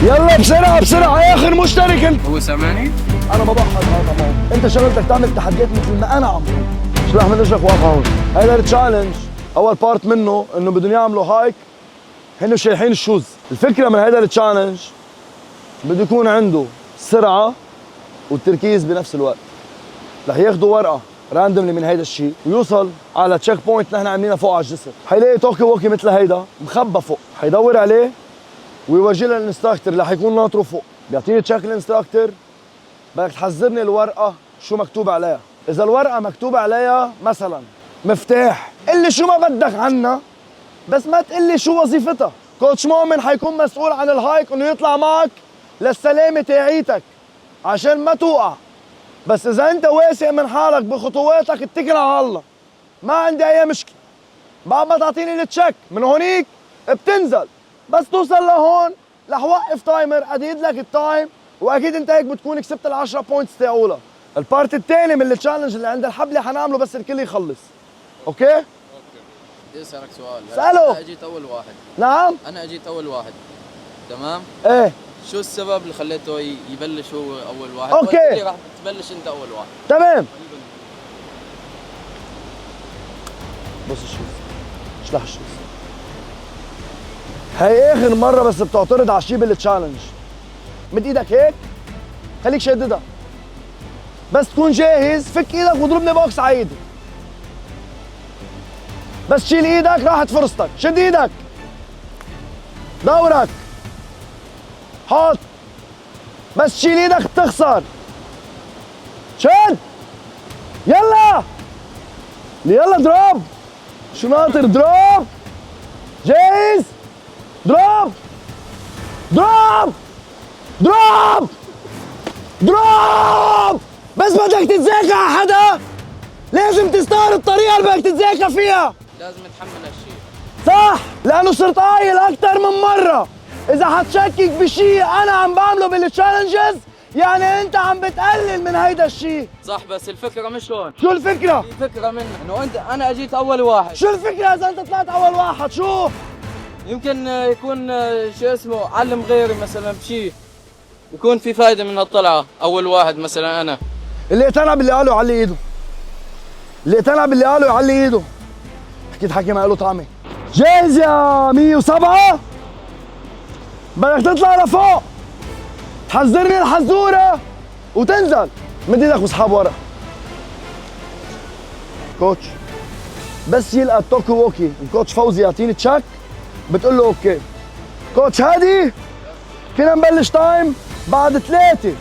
يلا بسرعة بسرعة، آخر مشترك انت. هو سامعني؟ أنا بضحك طبعا، أنت شغلتك تعمل تحديات مثل ما أنا عم بقول. شلح من رجلك واقع هون. هيدا التشالنج أول بارت منه إنه بدهم يعملوا هايك، هن شايحين الشوز. الفكرة من هيدا التشالنج بده يكون عنده سرعة والتركيز بنفس الوقت. رح ياخذوا ورقة راندوملي من هيدا الشيء ويوصل على تشيك بوينت نحن عاملينها فوق على الجسر. حيلاقي توكي ووكي مثل هيدا مخبى فوق، حيدور عليه ويورجيه للانستراكتور اللي حيكون ناطره فوق. بيعطيني تشيك الانستراكتور، بدك تحذرني الورقة شو مكتوب عليها. إذا الورقة مكتوب عليها مثلا مفتاح، قل لي شو ما بدك عنها بس ما تقل لي شو وظيفتها. كوتش مؤمن حيكون مسؤول عن الهايك انه يطلع معك للسلامة تاعيتك عشان ما توقع. بس إذا أنت واثق من حالك بخطواتك اتكل على الله، ما عندي أي مشكلة. بعد ما تعطيني التشيك من هونيك بتنزل، بس توصل لهون رح وقف تايمر أديد لك التايم، واكيد انت هيك بتكون كسبت ال10 بوينتس تاعولها. البارت الثاني من التشالنج اللي عند الحبلة حنعمله بس الكل يخلص. اوكي؟ بدي اسالك سؤال. اسأله. انا اجيت اول واحد. نعم؟ انا اجيت اول واحد. تمام؟ ايه. شو السبب اللي خليته يبلش هو اول واحد؟ اوكي. راح تبلش انت اول واحد. تمام. بص الشوز. اشلح الشوز. هي اخر مرة بس بتعترض على شي بالتشالنج. مد ايدك هيك، خليك شددها. بس تكون جاهز، فك ايدك واضربني بوكس على ايدي. بس شيل ايدك راحت فرصتك، شد ايدك. دورك. حط. بس شيل ايدك بتخسر. شد. يلا. يلا دروب. شو ناطر؟ دروب. جاهز؟ دروب. دروب. دروب. دروب. بس بدك تتذاكى على حدا، لازم تستعرض الطريقة اللي بدك تتذاكى فيها. لازم اتحمل هالشيء. صح، لأنه صرت قايل أكثر من مرة، إذا حتشكك بشيء أنا عم بعمله بالتشالنجز يعني أنت عم بتقلل من هيدا الشيء. صح، بس الفكرة مش هون. شو الفكرة؟ الفكرة منه إنه أنا أجيت أول واحد. شو الفكرة إذا أنت طلعت أول واحد؟ شو؟ يمكن يكون شو اسمه علم غيري مثلا بشيء، يكون في فايدة من الطلعة أول واحد مثلا أنا. اللي اقتنع باللي قاله يعلي إيده. اللي اقتنع باللي قاله يعلي إيده. حكيت حكي ما له طعمة. جاهز يا 107؟ بدك تطلع لفوق، تحذرني الحزورة وتنزل. مد ايدك واسحب ورا. كوتش بس يلقى التوكي ووكي الكوتش فوزي يعطيني تشيك بتقول له اوكي. كوتش هادي فينا نبلش تايم بعد 3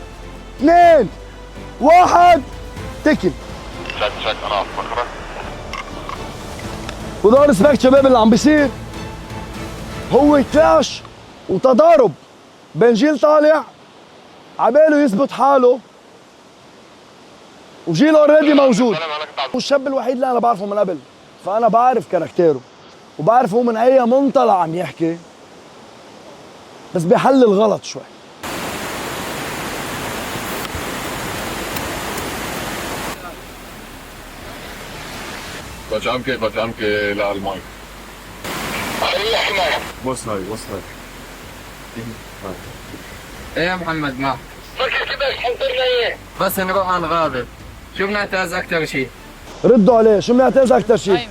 2 1 تكل. تشيك انا فكرة. وده ريسبكت شباب اللي عم بيصير هو كلاش وتضارب بين جيل طالع عباله يثبت حاله وجيل اوريدي موجود. هو الشاب الوحيد اللي انا بعرفه من قبل، فانا بعرف كاركتيره وبعرف هو من اي منطلع عم يحكي، بس بيحلل غلط شوي. كوتش امكي لا المايك. بص هاي إيه يا محمد معك. فكر كده حضرنا ايه؟ بس نروح على الغابة. شو بنعتاز أكثر شيء؟ ردوا عليه، شو بنعتز اكثر شيء؟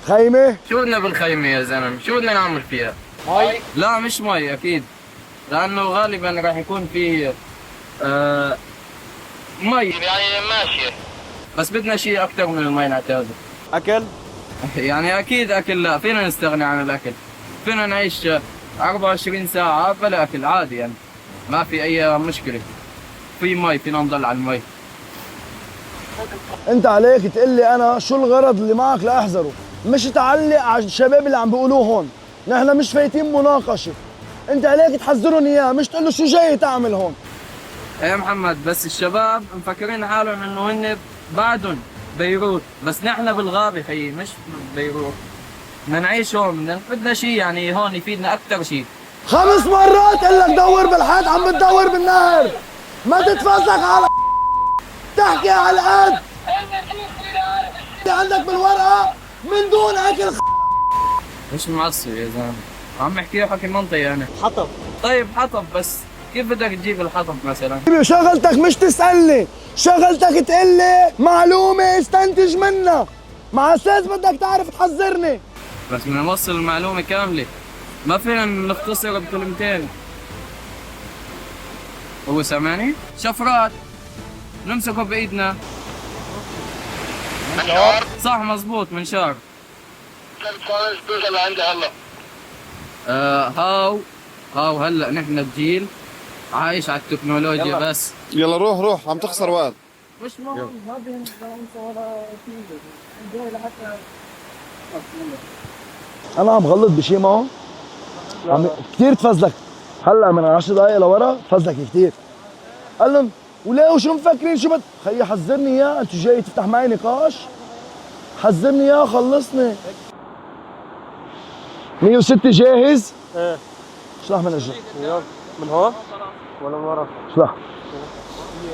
خيمة. شو بدنا بالخيمة يا زلمة؟ شو بدنا نعمل فيها؟ مي؟ لا مش مي أكيد، لأنه غالبا راح يكون في مي، يعني ماشية. بس بدنا شيء أكثر من المي نعتازه. اكل. يعني أكيد أكل، لا فينا نستغني عن الأكل، فينا نعيش 24 ساعة بلا أكل عادي يعني، ما في أي مشكلة. في مي فينا نضل على المي. انت عليك تقول لي انا شو الغرض اللي معك لاحذره، مش تعلق على الشباب اللي عم بيقولوه هون. نحن مش فايتين مناقشه، انت عليك تحذرهم اياه، مش تقول له شو جاي تعمل هون. يا محمد بس الشباب مفكرين حالهم انه هن بعدهم بيروت، بس نحن بالغابة خيي مش بيروت. بدنا نعيش هون، بدنا شيء يعني هون يفيدنا أكثر شيء. 5 مرات قال لك دور بالحيط عم بتدور بالنهر، ما تتفزلك على تحكي على القد اللي عندك بالورقه من دون اكل. مش معصب يا زلمة، عم احكي حكي منطقي أنا. حطب طيب حطب، بس كيف بدك تجيب الحطب مثلا؟ شغلتك مش تسألني، شغلتك تقلي معلومة استنتج منها، مع أساس بدك تعرف تحذرني. بس بدنا نوصل المعلومة كاملة، ما فينا نختصر بكلمتين. هو سامعني؟ شفرات نمسكه بإيدنا. منشار صح مزبوط، منشار. خالص توصل لعندي هلا. هاو هلا نحن الجيل عايش على التكنولوجيا بس. يلا روح روح، عم تخسر وقت. مش مهم، ما بينسى ولا شيء. جاي لحتى أنا عم غلط بشي معه؟ كثير تفزلك، هلا من 10 دقايق لورا تفزلك كثير. قال لهم وليه وشو مفكرين شو خيي حذرني اياه، انت جاي تفتح معي نقاش؟ حذرني اياه خلصني. 106 جاهز؟ ايه اشلح من الجو. من هون ولا من ورا؟ اشلح.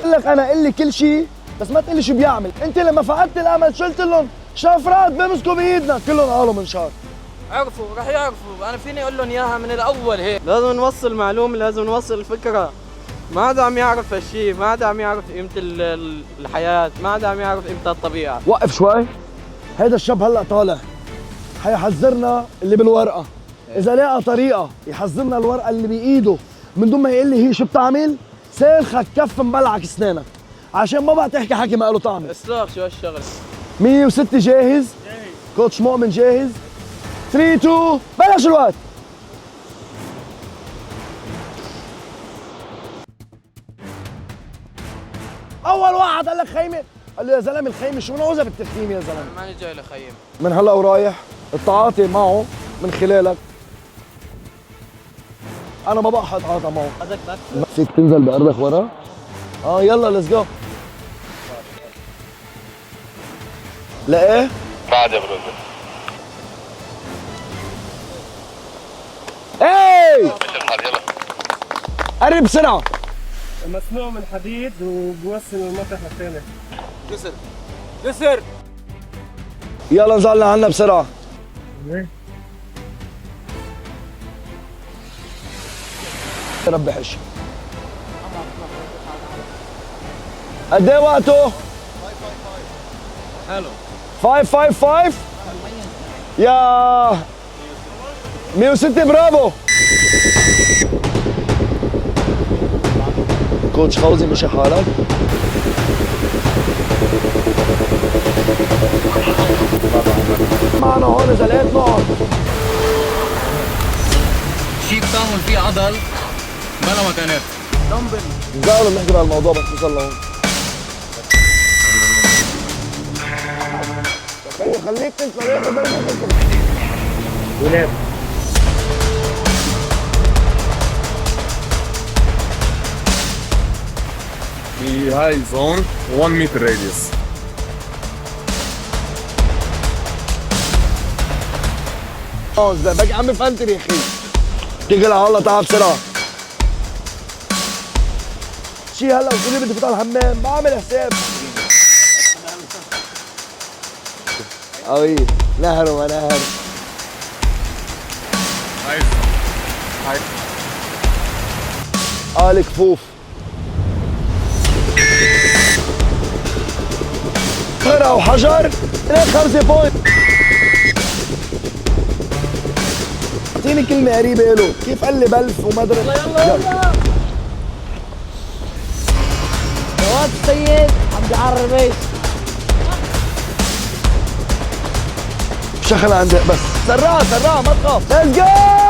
بقول لك انا قل لي كل شيء بس ما تقول لي شو بيعمل، انت لما فقدت الامل شلت لهم شفرات بيمسكوا بايدنا كلهم قالوا منشار. عرفوا رح يعرفوا، انا فيني اقول لهم اياها من الاول هيك. لازم نوصل معلومه، لازم نوصل الفكره. ما عاد عم يعرف هالشيء، ما عاد عم يعرف قيمه الحياه، ما عاد عم يعرف قيمه الطبيعه. وقف شوي، هيدا الشاب هلا طالع حيحذرنا اللي بالورقه، اذا لقى طريقه يحذرنا الورقه اللي بايده من دون ما يقول لي هي شو بتعمل، سالخك كف مبلعك اسنانك عشان ما بقى تحكي حكي ما له طعم. اسلاخ شو هالشغله. 106 جاهز؟ كوتش مؤمن جاهز؟ 3 2 بلش الوقت. اول واحد قال لك خيمه، قال له يا زلمه الخيمه شو نعوزها بالتخييم يا زلمه؟ ماني جاي لخيم. من هلا ورايح التعاطي معه من خلالك، انا ما بقى اتعاطى معه. فيك تنزل بقربك ورا؟ يلا ليتس جو. لا ايه؟ بعد يا برودر. ايه مش الحال يلا. قرب بسرعه. مصنوع من حديد وبوصل المطرح الثاني. كسر كسر. يلا نزلنا عنا بسرعه. ربي حش. قد ايه وقته؟ حلو. 555 يا 106 برافو. كوتش خوزي مشي حالك. معنا هون اذا لقيت نقط. شيء بتعمل فيه عضل بلا مكانات. زعلوا بنحكي بهالموضوع بس نوصل لهون. خليك تنسى ولاد في هاي زون 1 متر راديوس. باقي عم فلتر يا اخي. اتكل على الله تعال بسرعه. شي هلا قلت لي بدي فوت على الحمام، بعمل حساب. قوي نهر ونهر. هاي كفوف. خرا وحجر 5 بوينت. اعطيني كلمة قريبة له، كيف قال لي بلف وما ادري. يلا جواد السيد عم بيعربش. شغل عندك بس سرعة ما تخاف. ليتس جو.